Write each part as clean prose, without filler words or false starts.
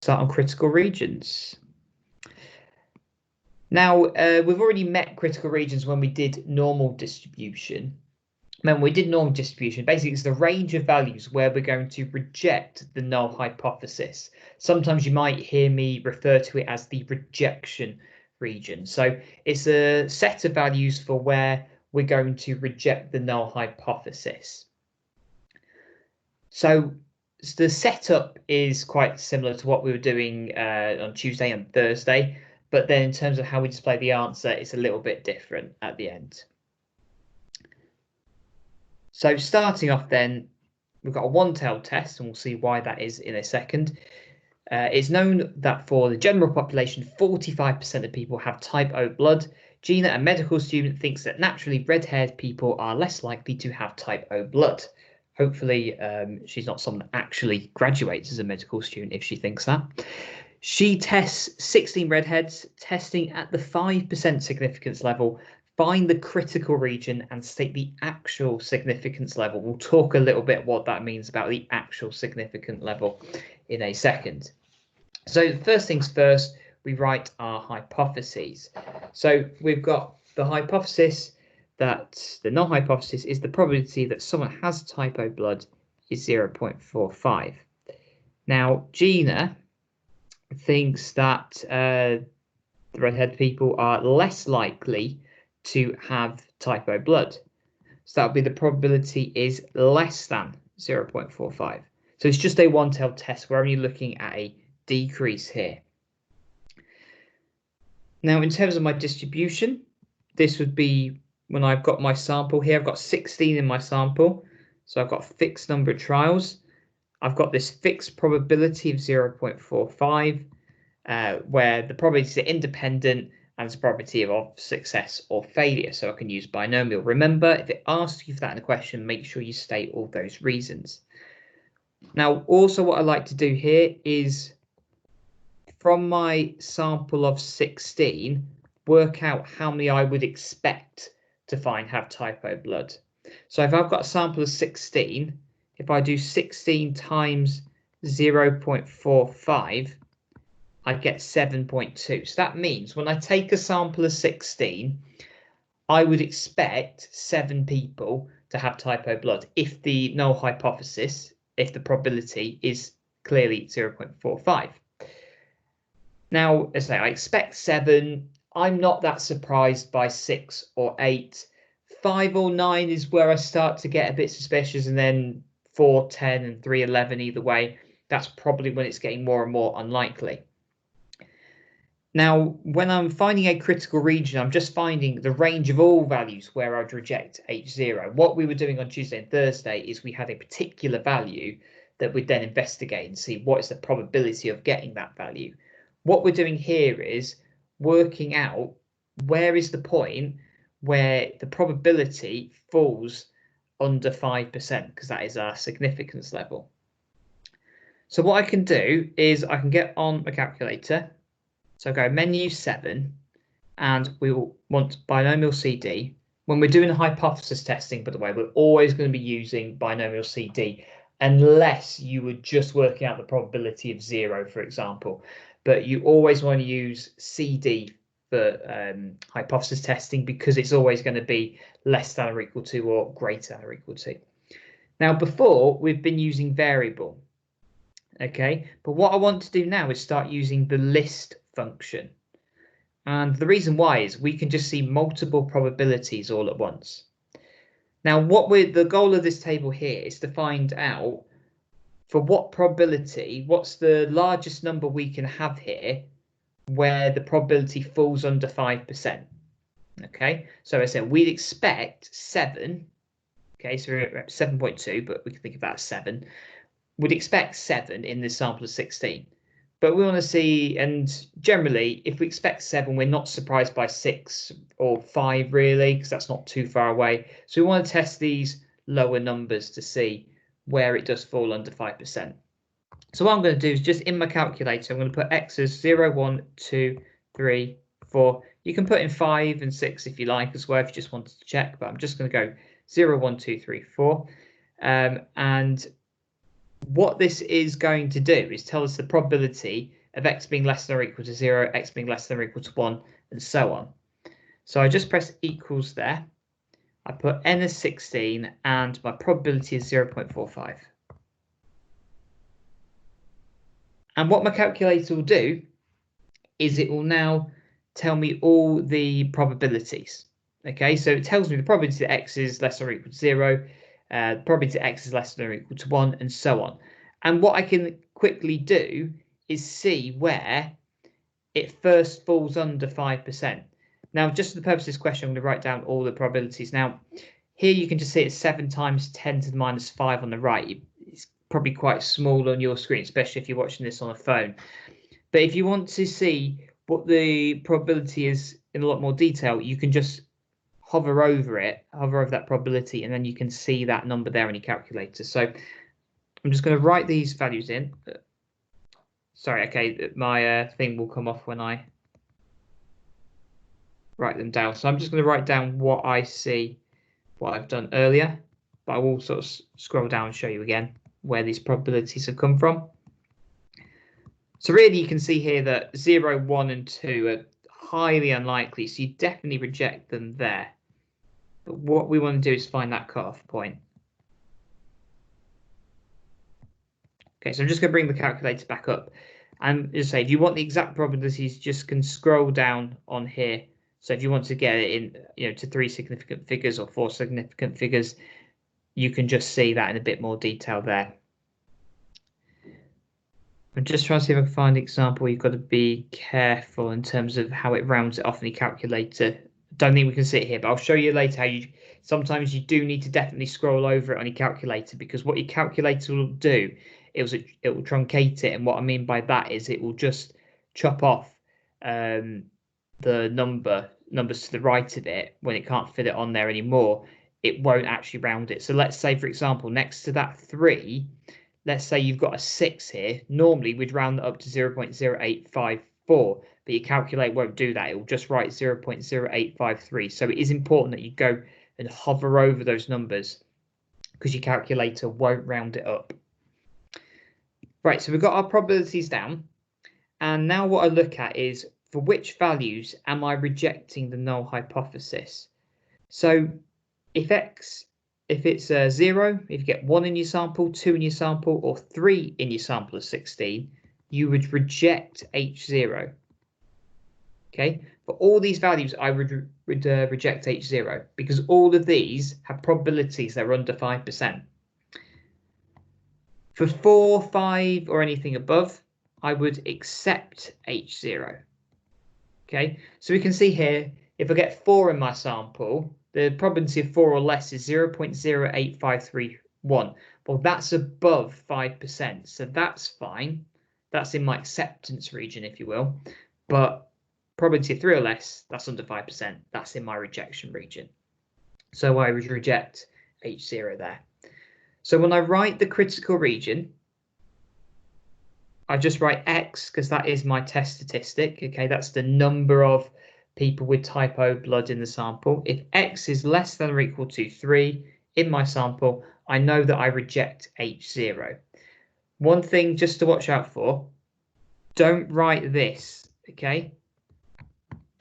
Start on critical regions. Now, we've already met critical regions when we did normal distribution. When we did normal distribution, basically it's the range of values where we're going to reject the null hypothesis. Sometimes you might hear me refer to it as the rejection region. So it's a set of values for where we're going to reject the null hypothesis. So the setup is quite similar to what we were doing on Tuesday and Thursday, but then in terms of how we display the answer, it's a little bit different at the end. So starting off then, we've got a one-tailed test, and we'll see why that is in a second. It's known that for the general population, 45% of people have type O blood. Gina, a medical student, thinks that naturally red-haired people are less likely to have type O blood. Hopefully, she's not someone that actually graduates as a medical student if she thinks that. She tests 16 redheads, testing at the 5% significance level. Find the critical region and state the actual significance level. We'll talk a little bit what that means about the actual significant level in a second. So first things first, we write our hypotheses. So we've got the hypothesis that the null hypothesis is the probability that someone has type O blood is 0.45. Now, Gina thinks that the redhead people are less likely to have type O blood. So that would be the probability is less than 0.45. So it's just a one-tailed test. We're only looking at a decrease here. Now, in terms of my distribution, this would be when I've got my sample here. I've got 16 in my sample. So I've got a fixed number of trials. I've got this fixed probability of 0.45, where the probabilities are independent and the probability of success or failure. So I can use binomial. Remember, if it asks you for that in the question, make sure you state all those reasons. Now, also what I like to do here is from my sample of 16, work out how many I would expect to find have type O blood. So if I've got a sample of 16, if I do 16 times 0.45, I get 7.2. So that means when I take a sample of 16, I would expect 7 people to have type O blood if the null hypothesis, if the probability is clearly 0.45. Now, as I say, I expect 7. I'm not that surprised by 6 or 8. 5 or 9 is where I start to get a bit suspicious, and then 4, 10, and 3, 11 either way. That's probably when it's getting more and more unlikely. Now, when I'm finding a critical region, I'm just finding the range of all values where I'd reject H0. What we were doing on Tuesday and Thursday is we had a particular value that we'd then investigate and see what is the probability of getting that value. What we're doing here is working out where is the point where the probability falls under 5%, because that is our significance level. So what I can do is I can get on a calculator. So go menu 7, and we will want binomial CD. When we're doing hypothesis testing, by the way, we're always going to be using binomial CD, unless you were just working out the probability of 0, for example. But you always want to use CD for hypothesis testing, because it's always going to be less than or equal to or greater than or equal to. Now, before we've been using variable. Okay, but what I want to do now is start using the list function. And the reason why is we can just see multiple probabilities all at once. Now, the goal of this table here is to find out for what probability, what's the largest number we can have here where the probability falls under 5%. Okay, so I said we'd expect 7. Okay, so we're at 7.2, but we can think of that as 7. We'd expect 7 in this sample of 16. But we want to see, and generally, if we expect 7, we're not surprised by 6 or 5, really, because that's not too far away. So we want to test these lower numbers to see where it does fall under 5%. So what I'm going to do is just in my calculator, I'm going to put X as 0, 1, 2, 3, 4. You can put in 5 and 6 if you like as well, if you just wanted to check, but I'm just going to go 0, 1, 2, 3, 4. And what this is going to do is tell us the probability of x being less than or equal to 0, x being less than or equal to 1, and so on. So I just press equals there. I put n as 16 and my probability is 0.45. And what my calculator will do is it will now tell me all the probabilities. Okay, so it tells me the probability that x is less than or equal to 0, the probability that x is less than or equal to 1, and so on. And what I can quickly do is see where it first falls under 5%. Now, just for the purpose of this question, I'm going to write down all the probabilities. Now, here you can just see it's 7 times 10 to the minus 5 on the right. It's probably quite small on your screen, especially if you're watching this on a phone. But if you want to see what the probability is in a lot more detail, you can just hover over it, hover over that probability, and then you can see that number there on your calculator. So I'm just going to write these values in. Sorry, okay, my thing will come off when I write them down. So I'm just going to write down what I see, what I've done earlier, but I will sort of scroll down and show you again where these probabilities have come from. So really you can see here that 0, 1, and 2 are highly unlikely, so you definitely reject them there. But what we want to do is find that cutoff point. Okay, so I'm just going to bring the calculator back up. And as I say, if you want the exact probabilities, just can scroll down on here. So if you want to get it in, to 3 significant figures or 4 significant figures, you can just see that in a bit more detail there. I'm just trying to see if I can find an example where you've got to be careful in terms of how it rounds it off in your calculator. Don't think we can see it here, but I'll show you later how sometimes you do need to definitely scroll over it on your calculator, because what your calculator will do, it will truncate it. And what I mean by that is it will just chop off the numbers to the right of it when it can't fit it on there anymore. It won't actually round it. So let's say, for example, next to that 3, let's say you've got a 6 here. Normally we'd round that up to 0.0854, but your calculator won't do that. It will just write 0.0853. So it is important that you go and hover over those numbers, because your calculator won't round it up. Right, so we've got our probabilities down. And now what I look at is, for which values am I rejecting the null hypothesis? So if it's 0, if you get 1 in your sample, 2 in your sample, or 3 in your sample of 16, you would reject H0. Okay, for all these values, I would reject H0, because all of these have probabilities that are under 5%. For 4, 5, or anything above, I would accept H0. Okay, so we can see here, if I get 4 in my sample, the probability of 4 or less is 0.08531. Well, that's above 5%, so that's fine. That's in my acceptance region, if you will. But probability of 3 or less, that's under 5%. That's in my rejection region. So I would reject H0 there. So when I write the critical region, I just write X, because that is my test statistic. Okay, that's the number of people with type O blood in the sample. If X is less than or equal to 3 in my sample, I know that I reject H0. One thing just to watch out for, don't write this, okay?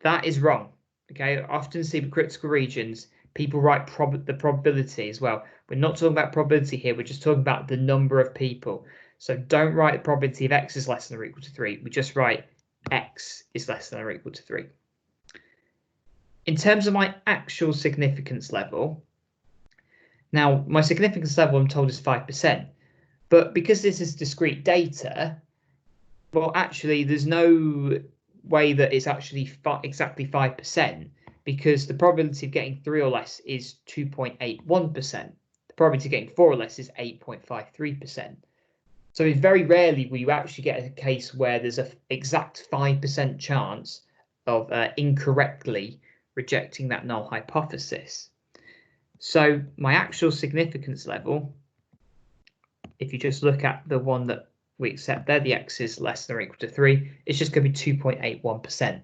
That is wrong, okay? I often see with critical regions, people write the probability as well. We're not talking about probability here, we're just talking about the number of people. So don't write the probability of X is less than or equal to 3. We just write X is less than or equal to 3. In terms of my actual significance level, now my significance level I'm told is 5%, but because this is discrete data, well, actually there's no way that it's actually exactly 5%, because the probability of getting 3 or less is 2.81%. The probability of getting 4 or less is 8.53%. So it's very rarely will you actually get a case where there's an exact 5% chance of incorrectly rejecting that null hypothesis. So my actual significance level, if you just look at the one that we accept there, the X is less than or equal to 3, it's just going to be 2.81%.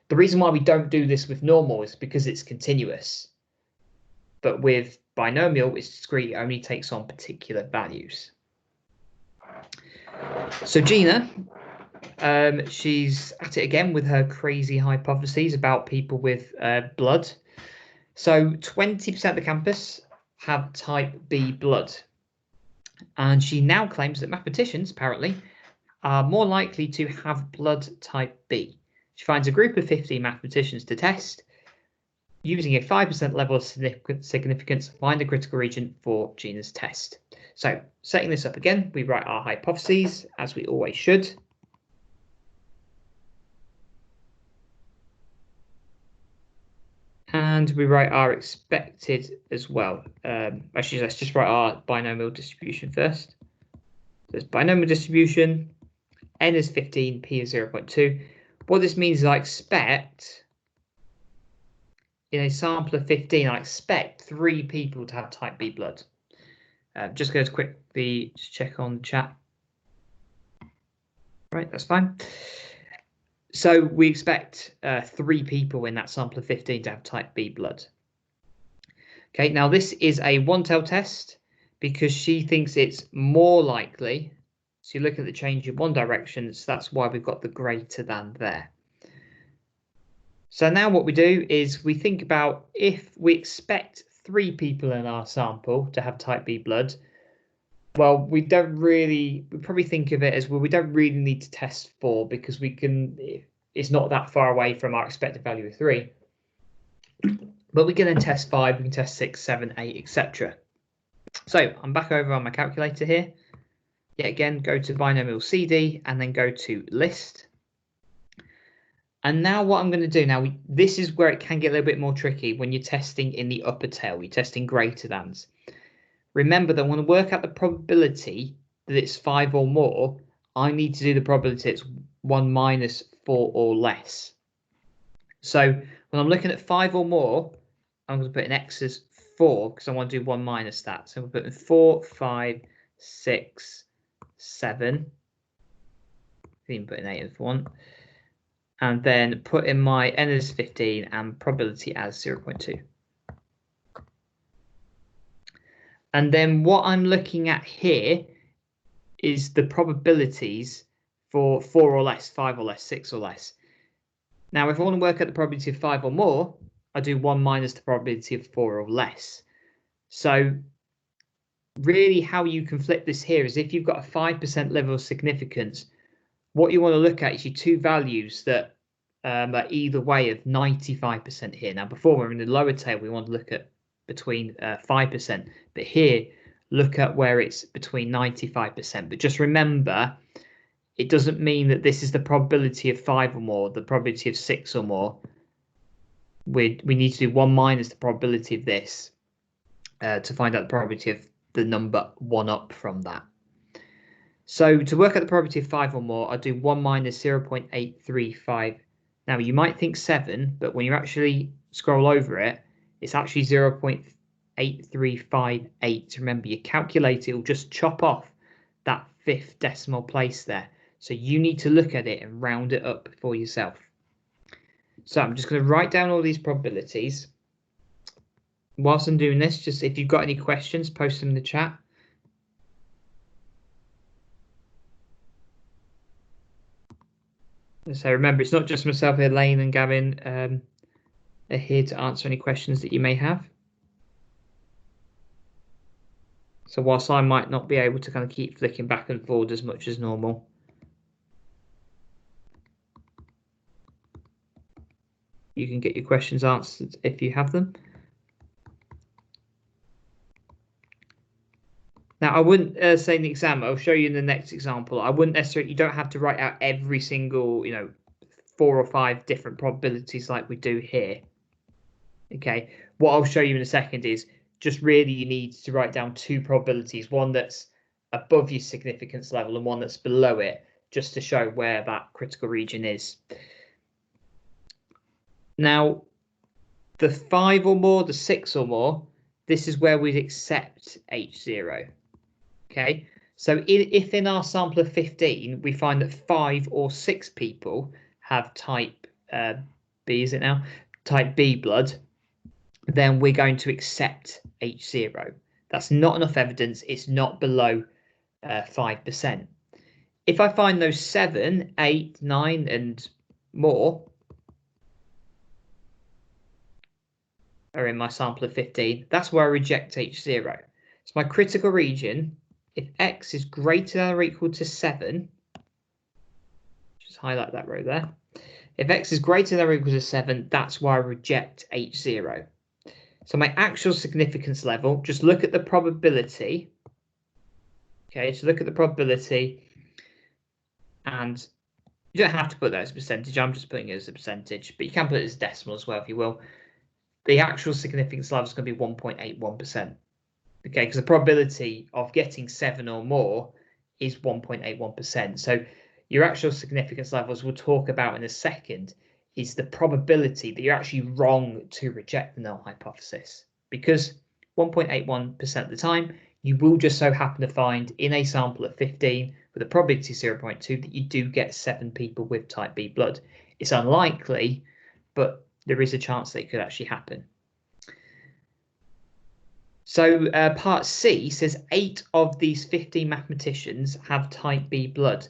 The reason why we don't do this with normal is because it's continuous. But with binomial, it's discrete, it only takes on particular values. So Gina, she's at it again with her crazy hypotheses about people with blood. So 20% of the campus have type B blood. And she now claims that mathematicians, apparently, are more likely to have blood type B. She finds a group of 15 mathematicians to test. Using a 5% level of significance, find the critical region for Gina's test. So, setting this up again, we write our hypotheses, as we always should. And we write our expected as well. Actually, let's just write our binomial distribution first. There's binomial distribution, n is 15, p is 0.2. What this means is I expect, in a sample of 15, I expect 3 people to have type B blood. Just going to quickly check on the chat. Right, that's fine. So we expect 3 people in that sample of 15 to have type B blood. Okay, now this is a one-tailed test because she thinks it's more likely. So you look at the change in one direction, so that's why we've got the greater than there. So now what we do is we think about if we expect 3 people in our sample to have type B blood, well, we probably think of it as, well, we don't really need to test 4 because it's not that far away from our expected value of 3. But we can then test 5, we can test 6, 7, 8, etc. So I'm back over on my calculator here. Yet again, go to binomial CD and then go to list. And now what I'm going to do now, this is where it can get a little bit more tricky when you're testing in the upper tail, you're testing greater thans. Remember that when I work out the probability that it's 5 or more, I need to do the probability it's 1 minus 4 or less. So when I'm looking at 5 or more, I'm going to put in x as 4 because I want to do 1 minus that. So I'm putting 4, 5, 6, 7. I can put in 8 if I want. And then put in my n as 15 and probability as 0.2. And then what I'm looking at here is the probabilities for 4 or less, 5 or less, 6 or less. Now, if I want to work out the probability of 5 or more, I do 1 minus the probability of 4 or less. So really how you can flip this here is if you've got a 5% level of significance, what you want to look at is your 2 values that are either way of 95% here. Now, before we're in the lower tail, we want to look at between 5%, but here, look at where it's between 95%. But just remember, it doesn't mean that this is the probability of 5 or more, the probability of 6 or more. We need to do 1 minus the probability of this to find out the probability of the number 1 up from that. So to work out the probability of 5 or more, I do 1 minus 0.835. Now you might think 7, but when you actually scroll over it, it's actually 0.8358. Remember, your calculator will just chop off that 5th decimal place there. So you need to look at it and round it up for yourself. So I'm just going to write down all these probabilities. Whilst I'm doing this, just if you've got any questions, post them in the chat. So remember, it's not just myself here, Lane and Gavin are here to answer any questions that you may have. So whilst I might not be able to kind of keep flicking back and forward as much as normal, you can get your questions answered if you have them. Now, I wouldn't say in the exam, I'll show you in the next example, I wouldn't necessarily, you don't have to write out every single, 4 or 5 different probabilities like we do here. Okay, what I'll show you in a second is just really you need to write down 2 probabilities, one that's above your significance level and one that's below it, just to show where that critical region is. Now, the 5 or more, the 6 or more, this is where we'd accept H0. Okay, so if in our sample of 15 we find that 5 or 6 people have type B, is it now? Type B blood, then we're going to accept H0. That's not enough evidence. It's not below 5%. If I find those 7, 8, 9 and more are in my sample of 15, that's where I reject H0. So my critical region, if x is greater than or equal to 7, just highlight that row there. If x is greater than or equal to 7, that's why I reject H0. So my actual significance level, just look at the probability. Okay, so look at the probability, and you don't have to put that as a percentage. I'm just putting it as a percentage, but you can put it as decimal as well if you will. The actual significance level is going to be 1.81%. Okay, because the probability of getting 7 or more is 1.81%. So your actual significance levels we'll talk about in a second is the probability that you're actually wrong to reject the null hypothesis. Because 1.81% of the time, you will just so happen to find in a sample of 15 with a probability 0.2 that you do get 7 people with type B blood. It's unlikely, but there is a chance that it could actually happen. So part C says 8 of these 15 mathematicians have type B blood.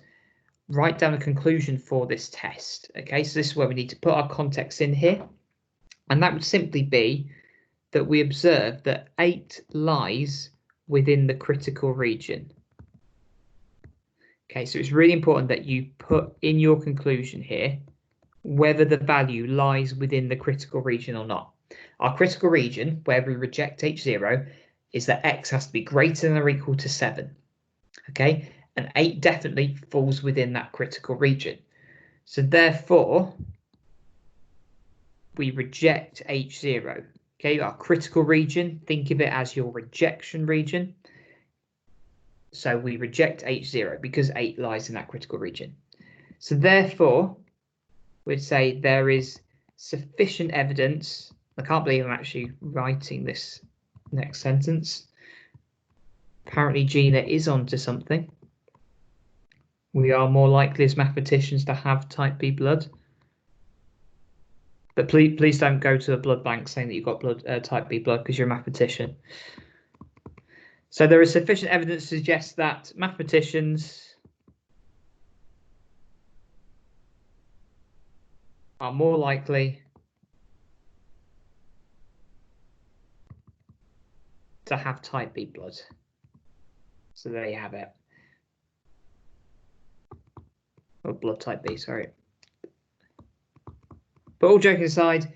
Write down a conclusion for this test. Okay, so this is where we need to put our context in here. And that would simply be that we observe that 8 lies within the critical region. Okay, so it's really important that you put in your conclusion here whether the value lies within the critical region or not. Our critical region, where we reject H0, is that x has to be greater than or equal to 7. Okay, and 8 definitely falls within that critical region. So therefore, we reject H0. Okay, our critical region, think of it as your rejection region. So we reject H0 because 8 lies in that critical region. So therefore, we'd say there is sufficient evidence. I can't believe I'm actually writing this next sentence. Apparently Gina is onto something. We are more likely as mathematicians to have type B blood. But please don't go to a blood bank saying that you've got blood type B blood because you're a mathematician. So there is sufficient evidence to suggest that mathematicians are more likely to have type B blood. So there you have it. Or blood type B, sorry. But all joking aside,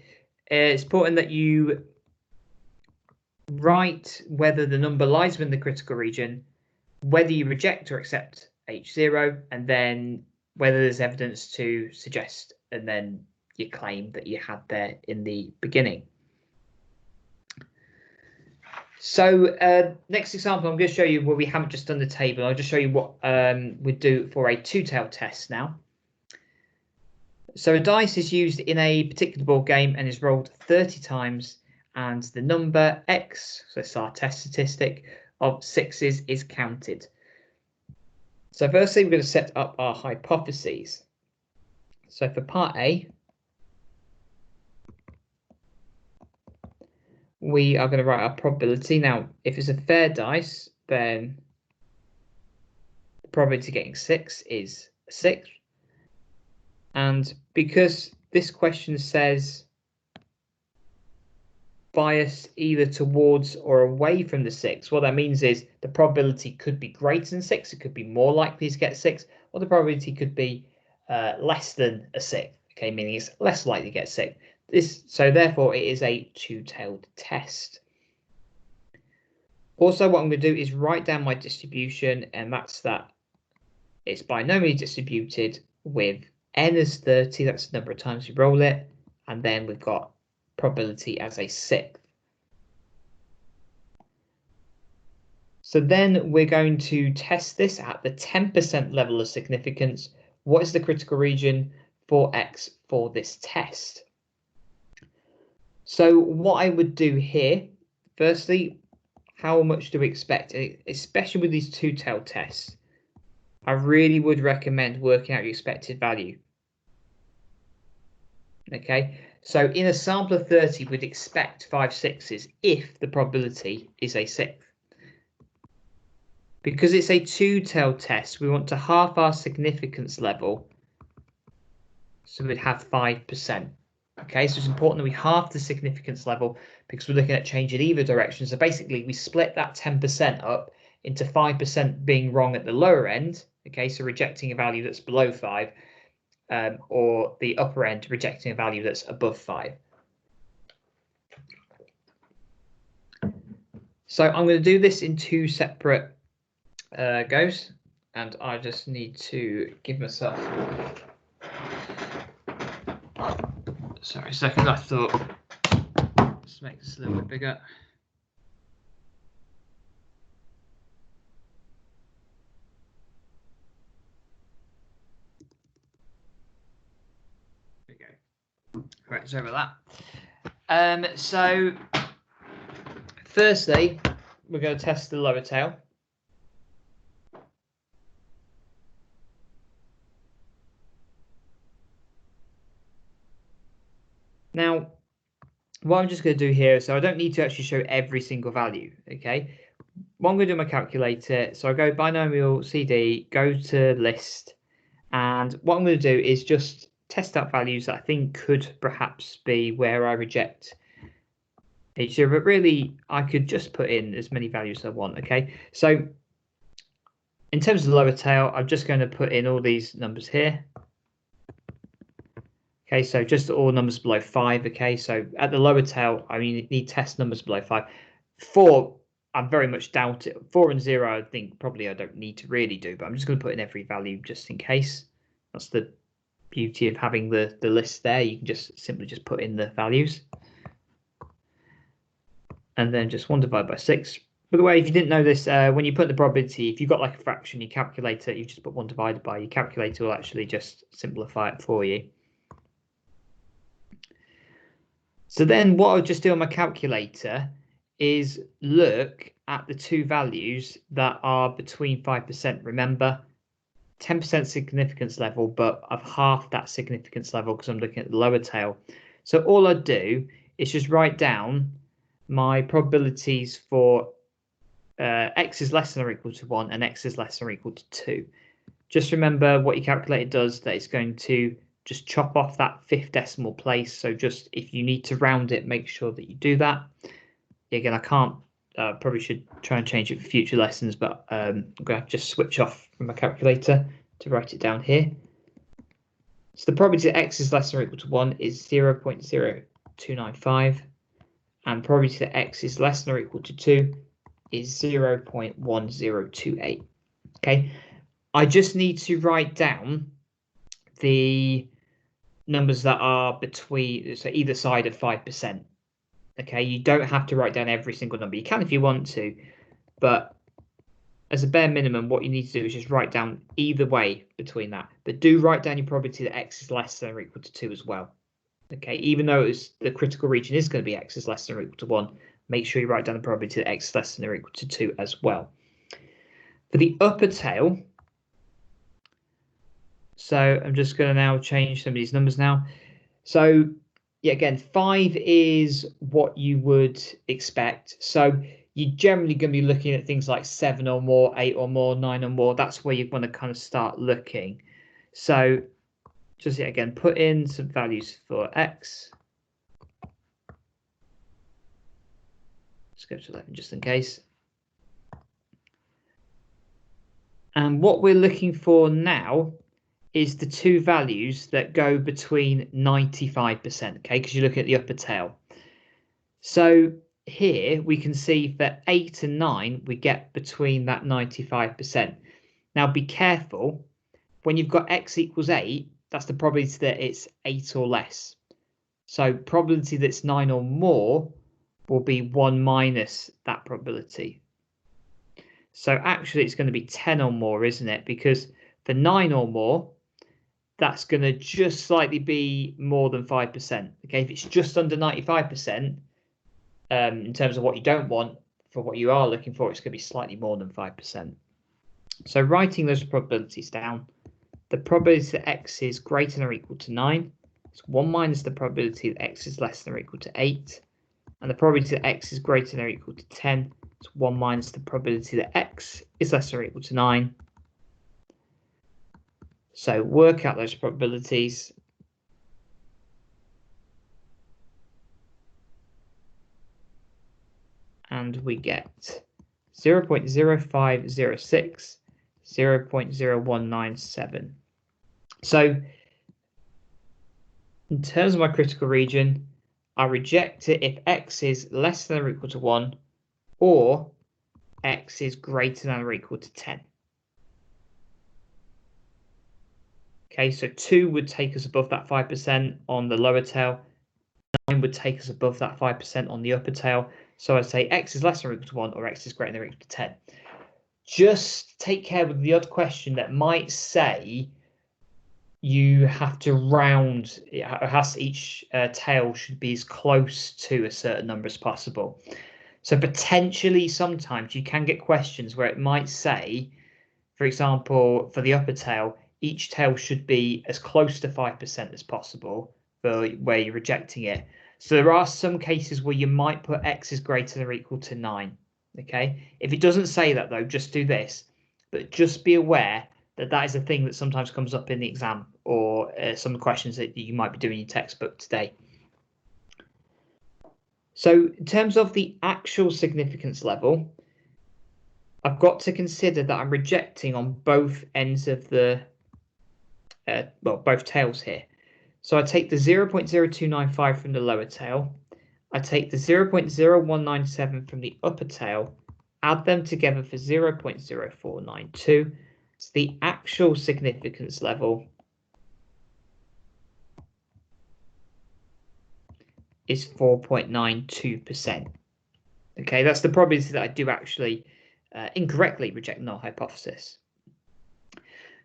it's important that you write whether the number lies within the critical region, whether you reject or accept H0, and then whether there's evidence to suggest, and then your claim that you had there in the beginning. So next example, I'm going to show you where we haven't just done the table. I'll just show you what we'd do for a two-tailed test now. So a dice is used in a particular board game and is rolled 30 times, and the number x, so it's our test statistic, of 6s is counted. So firstly, we're going to set up our hypotheses. So for part A, we are going to write our probability. Now, if it's a fair dice, then the probability of getting 6 is 6. And because this question says bias either towards or away from the 6, what that means is the probability could be greater than 6, it could be more likely to get 6, or the probability could be less than a 6, okay, meaning it's less likely to get 6. So therefore it is a two-tailed test. Also, what I'm going to do is write down my distribution, and that's that it's binomially distributed with n as 30, that's the number of times we roll it, and then we've got probability as a 6th. So then we're going to test this at the 10% level of significance. What is the critical region for x for this test? So what I would do here, firstly, how much do we expect, especially with these two-tailed tests? I really would recommend working out your expected value. Okay, so in a sample of 30, we'd expect 5 6s if the probability is a 6th. because it's a two-tailed test, we want to halve our significance level. So we'd have 5%. Okay, so it's important that we halve the significance level because we're looking at change in either direction. So basically, we split that 10% up into 5% being wrong at the lower end. Okay, so rejecting a value that's below 5, or the upper end, rejecting a value that's above 5. So I'm going to do this in two separate goes, and I just need to give myself, sorry a second, I thought let's make this a little bit bigger. There we go. Right, sorry about that. So firstly, we're going to test the lower tail. Now, what I'm just going to do here, so I don't need to actually show every single value, okay? What I'm going to do on my calculator, so I go binomial CD, go to list, and what I'm going to do is just test out values that I think could perhaps be where I reject H0, but really I could just put in as many values as I want, okay? So in terms of the lower tail, I'm just going to put in all these numbers here. Okay, so just all numbers below 5. Okay, so at the lower tail, I mean, you need test numbers below 5. 4, I very much doubt it. 4 and 0, I think probably I don't need to really do, but I'm just going to put in every value just in case. That's the beauty of having the list there. You can just simply just put in the values. And then just 1 divided by 6. By the way, if you didn't know this, when you put the probability, if you've got like a fraction, you calculate it, you just put 1 divided by, your calculator will actually just simplify it for you. So then what I'll just do on my calculator is look at the two values that are between 5%. Remember, 10% significance level, but I've halved that significance level because I'm looking at the lower tail. So all I do is just write down my probabilities for x is less than or equal to 1 and x is less than or equal to 2. Just remember what your calculator does, that it's going to just chop off that 5th decimal place. So just if you need to round it, make sure that you do that. Again, I can't, probably should try and change it for future lessons, but I'm going to just switch off from my calculator to write it down here. So the probability that x is less than or equal to 1 is 0.0295, and probability that x is less than or equal to 2 is 0.1028. Okay, I just need to write down the numbers that are between, so either side of 5%. Okay, you don't have to write down every single number. You can if you want to, but as a bare minimum, what you need to do is just write down either way between that. But do write down your probability that x is less than or equal to 2 as well. Okay, even though the critical region is going to be x is less than or equal to 1, make sure you write down the probability that x is less than or equal to 2 as well. For the upper tail, so I'm just going to now change some of these numbers now. So yeah, again, 5 is what you would expect. So you're generally going to be looking at things like 7 or more, 8 or more, 9 or more. That's where you want to kind of start looking. So just yet again, put in some values for x. Let's go to 11 just in case. And what we're looking for now is the two values that go between 95%, okay, because you're looking at the upper tail. So here we can see for 8 and 9, we get between that 95%. Now be careful, when you've got x equals 8, that's the probability that it's 8 or less. So probability that's 9 or more will be 1 minus that probability. So actually it's going to be 10 or more, isn't it? Because for 9 or more, that's going to just slightly be more than 5%. Okay, if it's just under 95%, in terms of what you don't want, for what you are looking for, it's going to be slightly more than 5%. So writing those probabilities down, the probability that x is greater than or equal to 9 is 1 minus the probability that x is less than or equal to 8, and the probability that x is greater than or equal to 10 It's 1 minus the probability that x is less or equal to 9. So work out those probabilities. And we get 0.0506, 0.0197. So in terms of my critical region, I reject it if x is less than or equal to 1 or x is greater than or equal to 10. Okay, so 2 would take us above that 5% on the lower tail. 9 would take us above that 5% on the upper tail. So I'd say x is less than or equal to 1 or x is greater than or equal to 10. Just take care with the odd question that might say you have to round, each tail should be as close to a certain number as possible. So potentially sometimes you can get questions where it might say, for example, for the upper tail, each tail should be as close to 5% as possible for where you're rejecting it. So there are some cases where you might put x is greater than or equal to 9. Okay, if it doesn't say that though, just do this, but just be aware that that is a thing that sometimes comes up in the exam or some questions that you might be doing in your textbook today. So in terms of the actual significance level, I've got to consider that I'm rejecting on both ends of the, both tails here. So I take the 0.0295 from the lower tail, I take the 0.0197 from the upper tail, add them together for 0.0492. So the actual significance level is 4.92%. Okay, that's the probability that I do actually incorrectly reject the null hypothesis.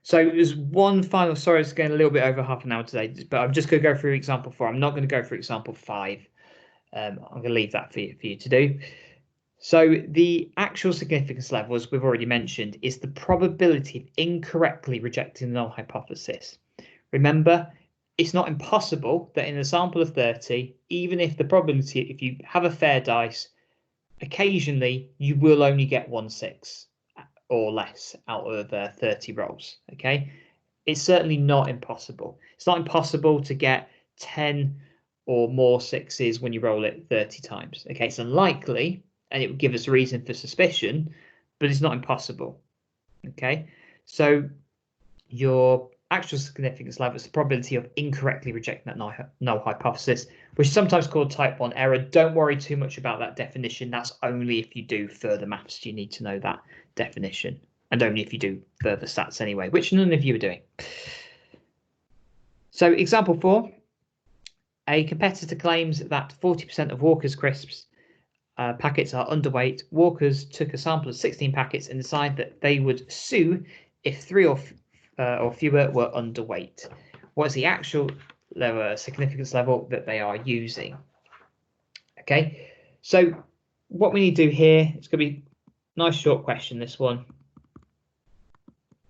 So there's one final, sorry, it's going a little bit over half an hour today, but I'm just going to go through example 4. I'm not going to go through example 5. I'm going to leave that for you to do. So the actual significance level, as we've already mentioned, is the probability of incorrectly rejecting the null hypothesis. Remember, it's not impossible that in a sample of 30, even if the probability, if you have a fair dice, occasionally you will only get 1/6 or less out of 30 rolls. Okay, it's certainly not impossible. It's not impossible to get 10 or more 6s when you roll it 30 times. Okay, it's unlikely, and it would give us reason for suspicion, but it's not impossible. Okay, so your actual significance level is the probability of incorrectly rejecting that null hypothesis, which is sometimes called type 1 error. Don't worry too much about that definition. That's only if you do further maths you need to know that definition, and only if you do further stats anyway, which none of you are doing. So example 4, a competitor claims that 40% of Walker's crisps packets are underweight. Walker's took a sample of 16 packets and decided that they would sue if 3 or fewer were underweight. What is the actual significance level that they are using? Okay, so what we need to do here, it's going to be a nice short question, this one.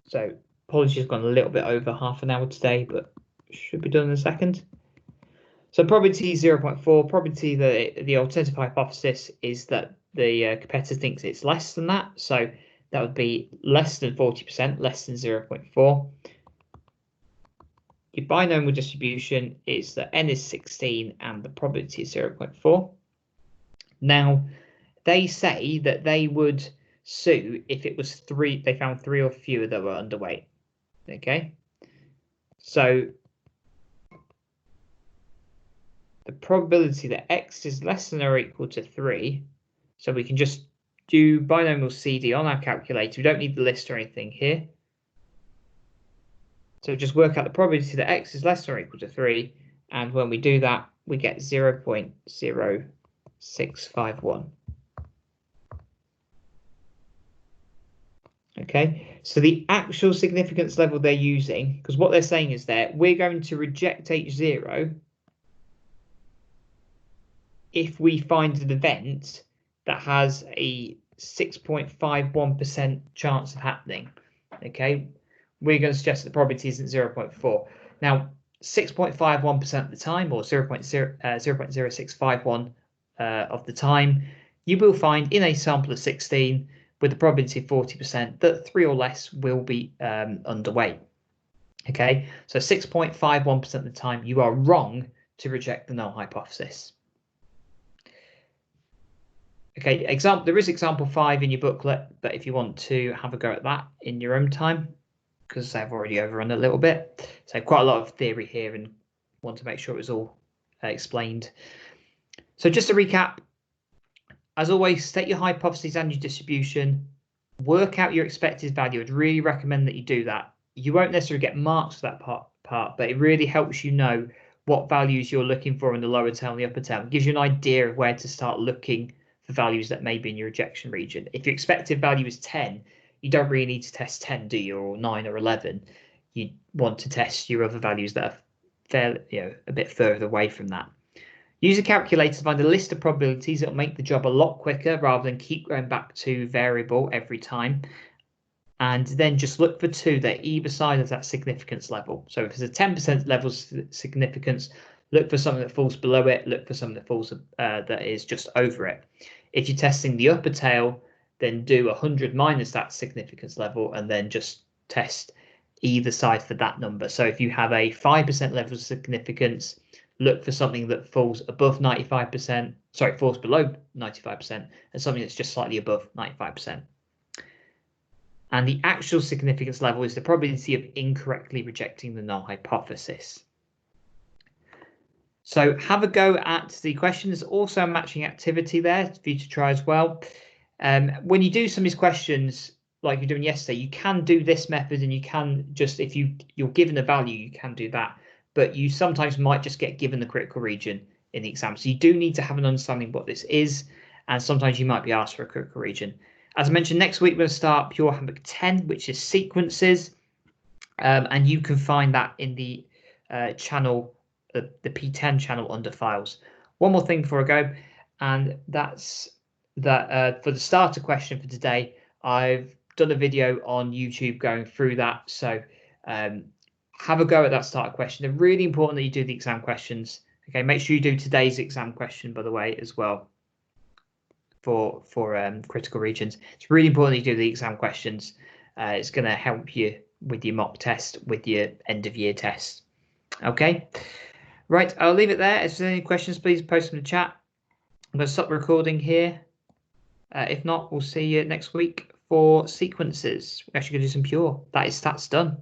So apologies, gone a little bit over half an hour today, but should be done in a second. So probability 0.4, probability that the alternative hypothesis is that the competitor thinks it's less than that. So that would be less than 40%, less than 0.4. Your binomial distribution is that n is 16 and the probability is 0.4. Now, they say that they would sue if it was 3, they found 3 or fewer that were underweight. Okay, so the probability that x is less than or equal to 3, so we can just do binomial CD on our calculator. We don't need the list or anything here. So just work out the probability that x is less than or equal to 3, and when we do that, we get 0.0651. Okay, so the actual significance level they're using, because what they're saying is that we're going to reject H0 if we find an event that has a 6.51% chance of happening. Okay, we're going to suggest that the probability isn't 0.4. Now, 6.51% of the time, or 0.0651 of the time, you will find in a sample of 16 with a probability of 40% that 3 or less will be underweight. Okay, so 6.51% of the time you are wrong to reject the null hypothesis. Okay, there is example 5 in your booklet, but if you want to have a go at that in your own time, because I've already overrun a little bit, so quite a lot of theory here and want to make sure it was all explained. So just to recap, as always, state your hypotheses and your distribution, work out your expected value. I'd really recommend that you do that. You won't necessarily get marks for that part, but it really helps you know what values you're looking for in the lower tail and the upper tail. It gives you an idea of where to start looking for values that may be in your rejection region. If your expected value is 10, you don't really need to test 10, do you, or 9 or 11. You want to test your other values that are fairly, a bit further away from that. Use a calculator to find a list of probabilities. It'll make the job a lot quicker rather than keep going back to variable every time. And then just look for 2 that are either side of that significance level. So if there's a 10% level significance, look for something that falls below it. Look for something that falls that is just over it. If you're testing the upper tail, then do 100 minus that significance level and then just test either side for that number. So if you have a 5% level of significance, look for something that falls above 95%, falls below 95%, and something that's just slightly above 95%. And the actual significance level is the probability of incorrectly rejecting the null hypothesis. So have a go at the question. There's also a matching activity there for you to try as well. When you do some of these questions, like you're doing yesterday, you can do this method, and you can just, if you're given a value, you can do that. But you sometimes might just get given the critical region in the exam. So you do need to have an understanding of what this is, and sometimes you might be asked for a critical region. As I mentioned, next week we're going to start Pure Handbook 10, which is sequences, and you can find that in the channel, the P10 channel under files. One more thing before I go, and that's that for the starter question for today, I've done a video on YouTube going through that. So have a go at that starter question. They're really important that you do the exam questions. Okay, make sure you do today's exam question, by the way, as well, for critical regions. It's really important that you do the exam questions. It's going to help you with your mock test, with your end of year test. Okay, right, I'll leave it there. If there's any questions, please post in the chat. I'm going to stop the recording here. If not, we'll see you next week for sequences. We're actually going to do some pure. That's done.